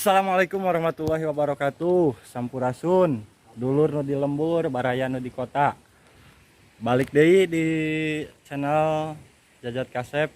Assalamualaikum warahmatullahi wabarakatuh. Sampurasun, dulur nu di lembur, baraya nu di kota. Balik deui di channel Jajat Kasep.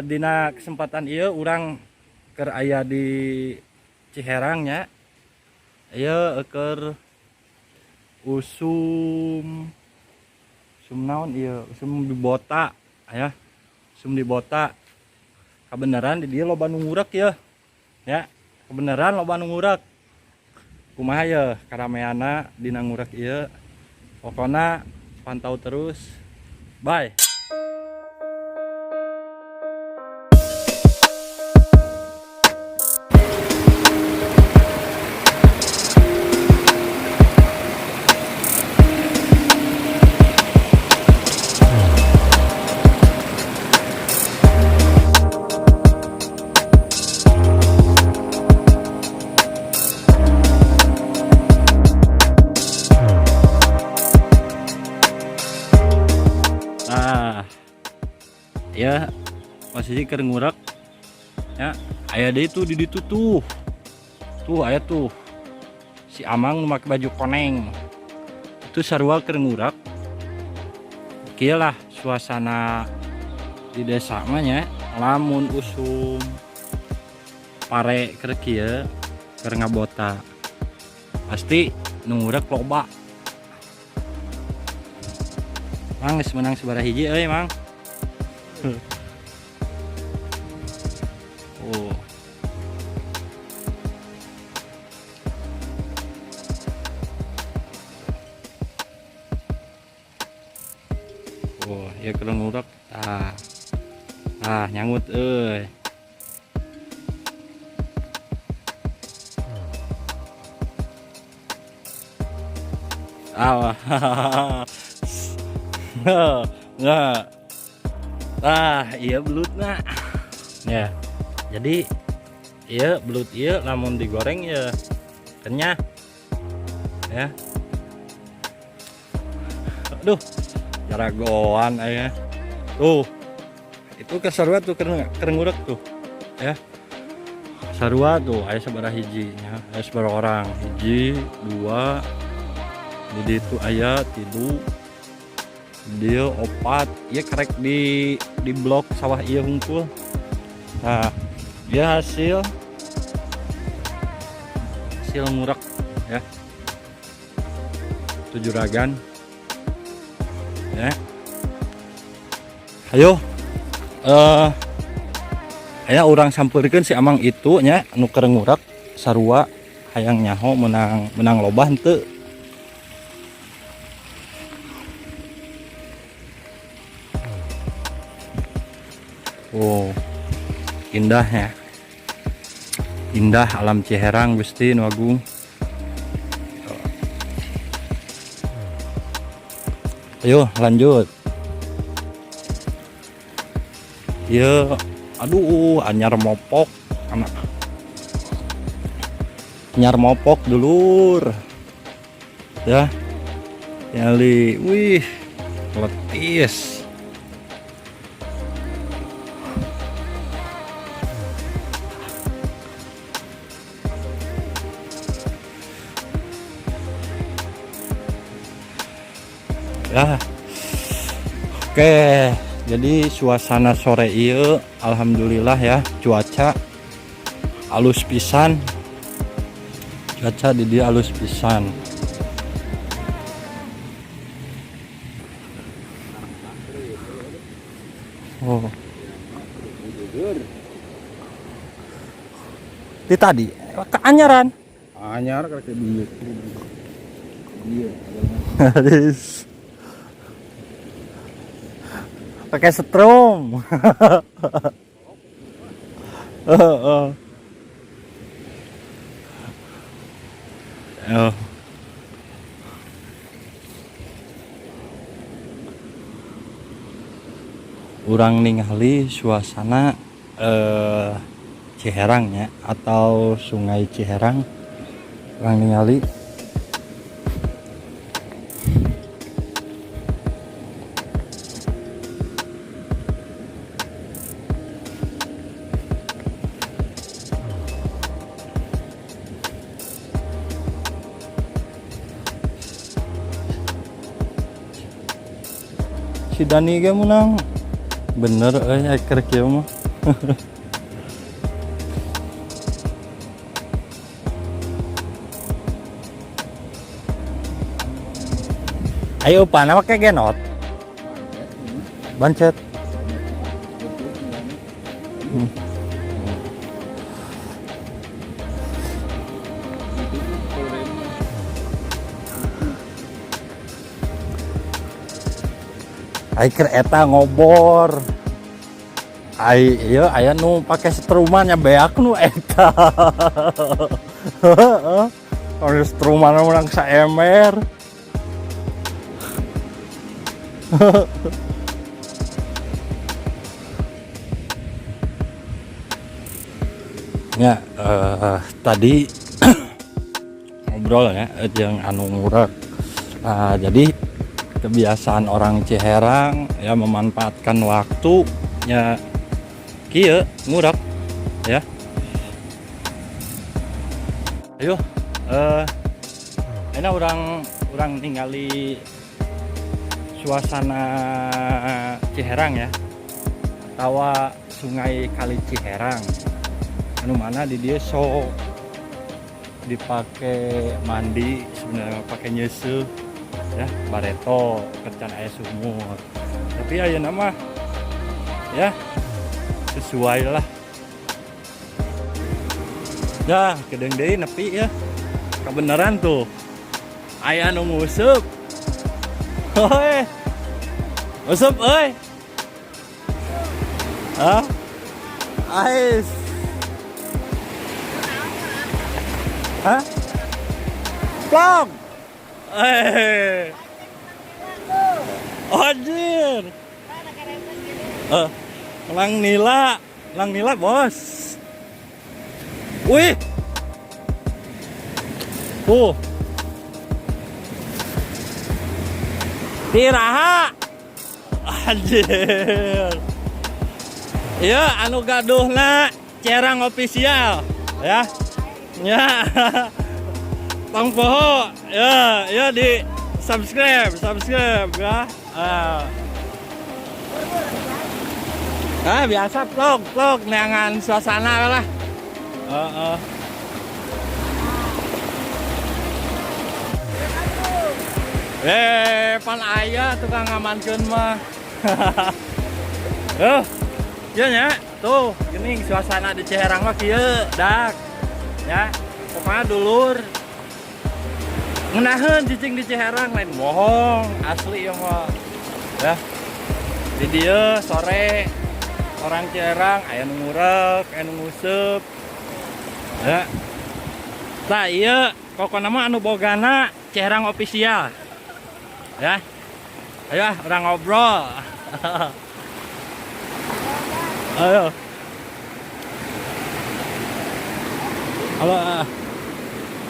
Dina kesempatan ieu urang keur aya di Ciherang nya. Ieu keur usum naon ieu? Usum di Bota aya. Usum di Bota. Kebenaran di dieu loba nu ngurek ya. Ya, kebenaran loba nu ngurek. Kumaha ye karameana dina ngurek ieu. Pokona pantau terus. Bye. Ya masih keur ngurek ya, aya deui tuh di ditu tuh aya tuh si Amang make baju koneng itu sarua keur ngurek. Kieu lah suasana di desa mah nya, lamun usum pare keur kieu keur ngabota pasti nu ngurek loba. Mang geus menang sabaraha hiji euy Mang. Oh. Oh, ya keur ngurek. Nyangut euy. Nah, iya belutna. Ya. Jadi iya belut iya namun digoreng ya kenyah. Ya. Aduh, jaragoan aya. Tuh. Itu kesarua tuh keur ngurek tuh. Ya. Sarua tuh aya sabaraha hiji nya, aya sabaraha orang. Hiji, dua, di ditu aya 3, dia 4, ya karek di blok sawah iya hungkul. Nah, dia hasil ngurek ya, 7 ragan ya. Ayo aya urang sampurkeun si Amang itu nya anu keur ngurek sarua hayang nyaho menang loba henteu. Oh, indah ya, indah alam Ciherang Gusti Nu Agung. Ayo lanjut. Ya, aduh, anyar mopok anak, anyar mopok dulur, ya, nyali, wih, letis. Ya, oke, jadi suasana sore ieu alhamdulillah ya, cuaca alus pisan, cuaca di dia alus pisan. Oh, di tadi keanyaran anyar kayak dia pakai setrum. Oh. Urang ningali suasana Ciherang ya, atau Sungai Ciherang. Urang ningali si Dani ge menang bener eker kieu mah. Ayo pana make genot bancet. Aiker eta ngobor. Iya aya nu pake setruman nya beak nu eta. Kalau setruman urang saemer. Ya, tadi ngobrol ya yang anu ngurak. Jadi kebiasaan orang Ciherang ya memanfaatkan waktu ya kieu ngurak ya. Ayo enak orang tinggali suasana Ciherang ya. Tawa sungai Kali Ciherang. Anu mana di dia sok dipakai mandi sebenarnya pakai nyeuseum ya bareto kerjaan aya sumur. Tapi ayeuna mah ya sesuai lah. Ya kedeng deui nepi ya. Kebenaran tuh. Aya nu nguseup. Hoi. Nguseup euy. Hah? Ais. Hah? Vlog. Anjir. Lang nila bos. Wih. Tuh. Tiraha. Anjir. Iya anu gaduhna Ciherang official ya. Ya. Tong poho ya di subscribe ya. Biasa vlog neangan suasana lah. Pan aya tukang ngamankeun mah. Ieu nya tuh geuning suasana di Ciherang mah kieu dak. Ya, pokoknya dulur ngenaheun cicing di Ciherang lain bohong asli ya mah ya. Di dieu sore orang Ciherang aya nu ngurek aya nu nguseup ya. Tah ieu pokona mah anu bogana Ciherang official ya. Ayo orang ngobrol. Ayo. Halo,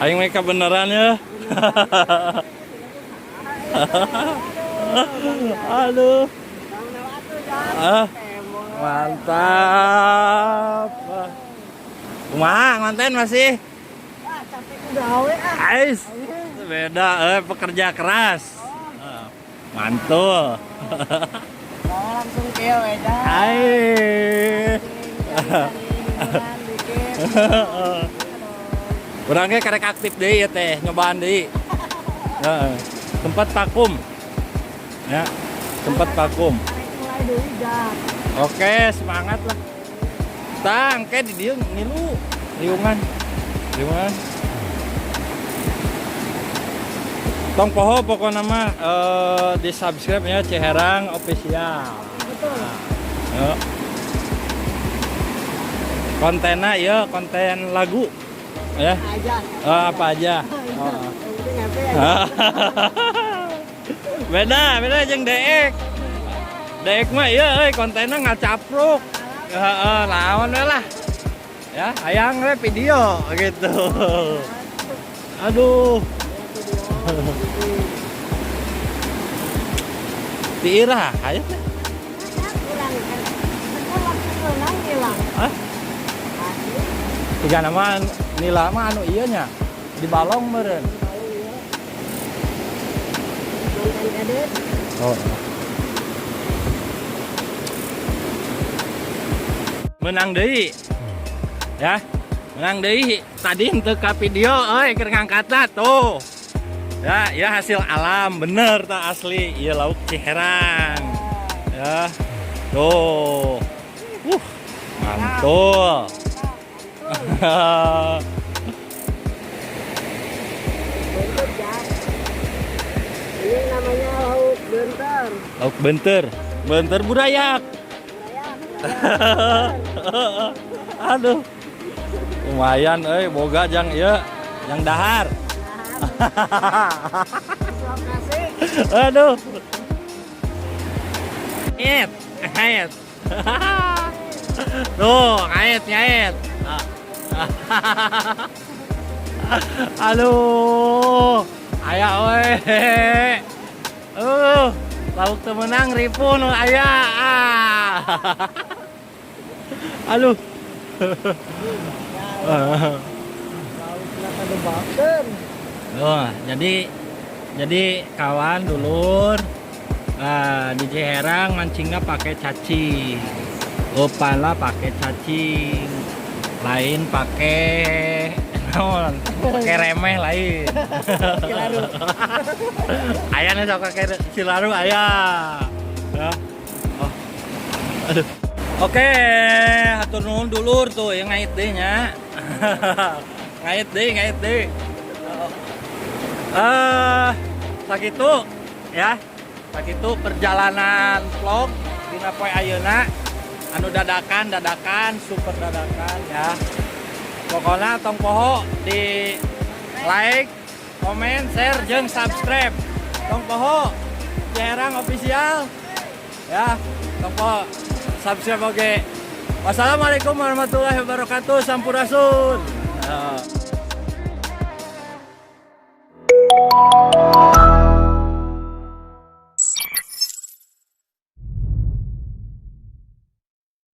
aing mereka beneran ya. Aduh. Mantap. Kumaha ngonten masih? Ais. Beda pekerja keras. Mantul. Langsung keo beda. Orangnya karek aktif deh ya teh, nyobaan deh. Tempat vakum. Ya, tempat vakum. Oke, semangat lah. Tang, kayak di dia ngilu, liungan. Tong poho pokoknya mah di subscribe ya Ciherang official. Betul. Nah, kontennya ya konten lagu. Ya. Apa aja. Beda jeung Deek. Deek mah ieu kontennya ngacapruk. Lawan we lah. Ya, hayang we video gitu. Aduh. Tiira, ayo teh. Hah? Tiga nama nila mah anu ieu nya di balong meureun. Oh. menang deui. Ya, menang deui. Tadi henteu ka video euy keur ngangkatna tuh. Ya, ya hasil alam bener tak asli. Iya lauk Ciherang. Ya. Tuh. Mantul. Bentar ya. Ini namanya lauk bentar. Lauk benter. Benter burayak. Aduh. Lumayan boga jang ieu, yang dahar. Lokasi. Aduh. Nyet, nyet. Tuh, nyet. Aduh. Aya we. Lauk teu meunang ripun aya. Aduh. Lauknya pada baken. Oh, jadi kawan dulur di Ciherang mancingnya pakai cacing. Opala pakai cacing. Lain pakai naon? Pakai remeh lain. Cilaru. Aya nih sok pakai cilaru aya. Ya. Oh. Aduh. Oke, hatur nuhun dulur tuh yang ngait deui nya. Ngait deui. Sakitu ya. Sakitu perjalanan vlog dina poe ayeuna anu dadakan, super dadakan ya. Pokoknya tong poho di like, komen, share, jeung subscribe. Tong poho Ciherang official ya. Tong poho subscribe oke. Wassalamualaikum warahmatullahi wabarakatuh. Sampurasun.